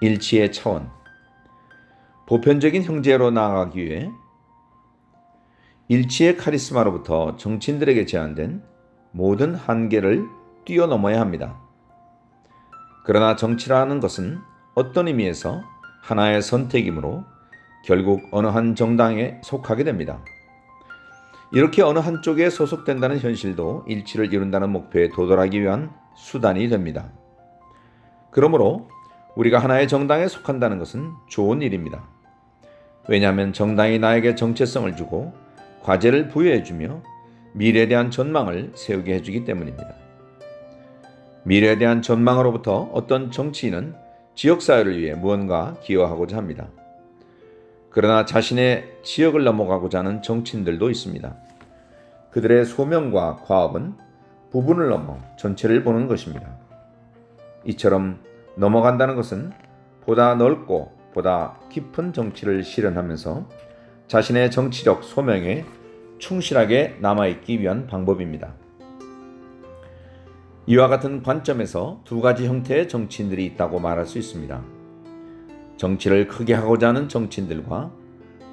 일치의 차원, 보편적인 형제로 나아가기 위해 일치의 카리스마로부터 정치인들에게 제한된 모든 한계를 뛰어넘어야 합니다. 그러나 정치라는 것은 어떤 의미에서 하나의 선택이므로 결국 어느 한 정당에 속하게 됩니다. 이렇게 어느 한쪽에 소속된다는 현실도 일치를 이룬다는 목표에 도달하기 위한 수단이 됩니다. 그러므로 우리가 하나의 정당에 속한다는 것은 좋은 일입니다. 왜냐하면 정당이 나에게 정체성을 주고 과제를 부여해주며 미래에 대한 전망을 세우게 해주기 때문입니다. 미래에 대한 전망으로부터 어떤 정치인은 지역사회를 위해 무언가 기여하고자 합니다. 그러나 자신의 지역을 넘어가고자 하는 정치인들도 있습니다. 그들의 소명과 과업은 부분을 넘어 전체를 보는 것입니다. 이처럼 넘어간다는 것은 보다 넓고 보다 깊은 정치를 실현하면서 자신의 정치적 소명에 충실하게 남아있기 위한 방법입니다. 이와 같은 관점에서 두 가지 형태의 정치인들이 있다고 말할 수 있습니다. 정치를 크게 하고자 하는 정치인들과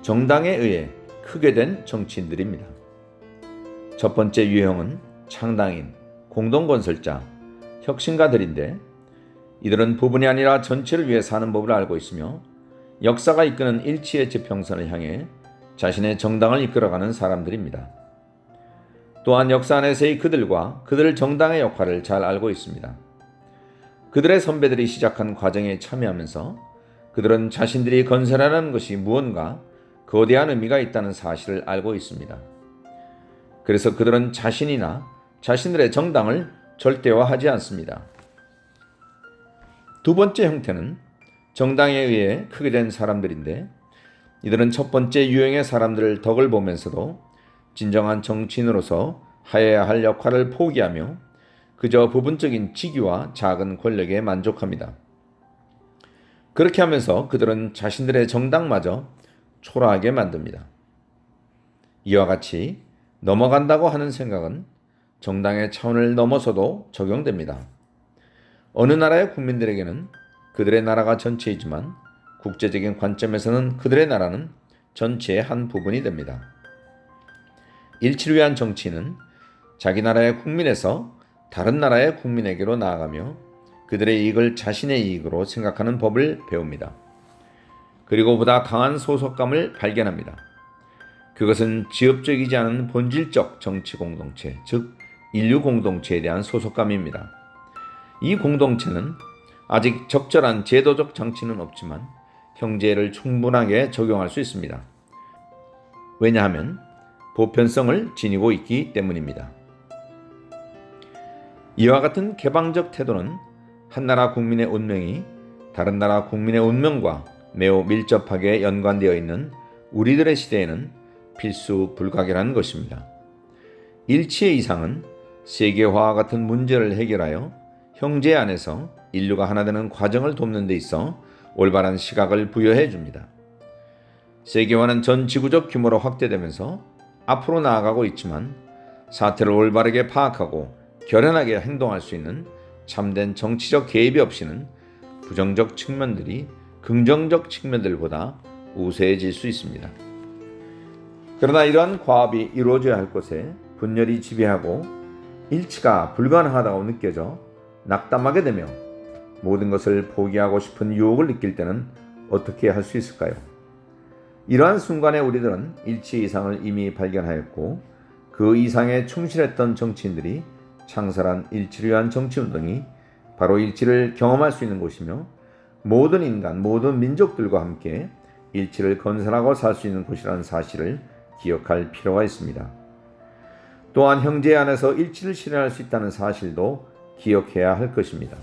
정당에 의해 크게 된 정치인들입니다. 첫 번째 유형은 창당인, 공동건설자, 혁신가들인데 이들은 부분이 아니라 전체를 위해 사는 법을 알고 있으며 역사가 이끄는 일치의 지평선을 향해 자신의 정당을 이끌어가는 사람들입니다. 또한 역사 안에서의 그들과 그들 정당의 역할을 잘 알고 있습니다. 그들의 선배들이 시작한 과정에 참여하면서 그들은 자신들이 건설하는 것이 무언가 거대한 의미가 있다는 사실을 알고 있습니다. 그래서 그들은 자신이나 자신들의 정당을 절대화하지 않습니다. 두 번째 형태는 정당에 의해 크게 된 사람들인데 이들은 첫 번째 유형의 사람들을 덕을 보면서도 진정한 정치인으로서 하여야 할 역할을 포기하며 그저 부분적인 직위와 작은 권력에 만족합니다. 그렇게 하면서 그들은 자신들의 정당마저 초라하게 만듭니다. 이와 같이 넘어간다고 하는 생각은 정당의 차원을 넘어서도 적용됩니다. 어느 나라의 국민들에게는 그들의 나라가 전체이지만 국제적인 관점에서는 그들의 나라는 전체의 한 부분이 됩니다. 일치를 위한 정치인은 자기 나라의 국민에서 다른 나라의 국민에게로 나아가며 그들의 이익을 자신의 이익으로 생각하는 법을 배웁니다. 그리고 보다 강한 소속감을 발견합니다. 그것은 지역적이지 않은 본질적 정치 공동체, 즉 인류 공동체에 대한 소속감입니다. 이 공동체는 아직 적절한 제도적 장치는 없지만 형제를 충분하게 적용할 수 있습니다. 왜냐하면 보편성을 지니고 있기 때문입니다. 이와 같은 개방적 태도는 한 나라 국민의 운명이 다른 나라 국민의 운명과 매우 밀접하게 연관되어 있는 우리들의 시대에는 필수 불가결한 것입니다. 일치의 이상은 세계화와 같은 문제를 해결하여 형제 안에서 인류가 하나 되는 과정을 돕는 데 있어 올바른 시각을 부여해 줍니다. 세계화는 전 지구적 규모로 확대되면서 앞으로 나아가고 있지만 사태를 올바르게 파악하고 결연하게 행동할 수 있는 참된 정치적 개입이 없이는 부정적 측면들이 긍정적 측면들보다 우세해질 수 있습니다. 그러나 이러한 과업이 이루어져야 할 곳에 분열이 지배하고 일치가 불가능하다고 느껴져 낙담하게 되며 모든 것을 포기하고 싶은 유혹을 느낄 때는 어떻게 할 수 있을까요? 이러한 순간에 우리들은 일치 이상을 이미 발견하였고 그 이상에 충실했던 정치인들이 창설한 일치를 위한 정치운동이 바로 일치를 경험할 수 있는 곳이며 모든 인간, 모든 민족들과 함께 일치를 건설하고 살 수 있는 곳이라는 사실을 기억할 필요가 있습니다. 또한 형제 안에서 일치를 실현할 수 있다는 사실도 기억해야 할 것입니다.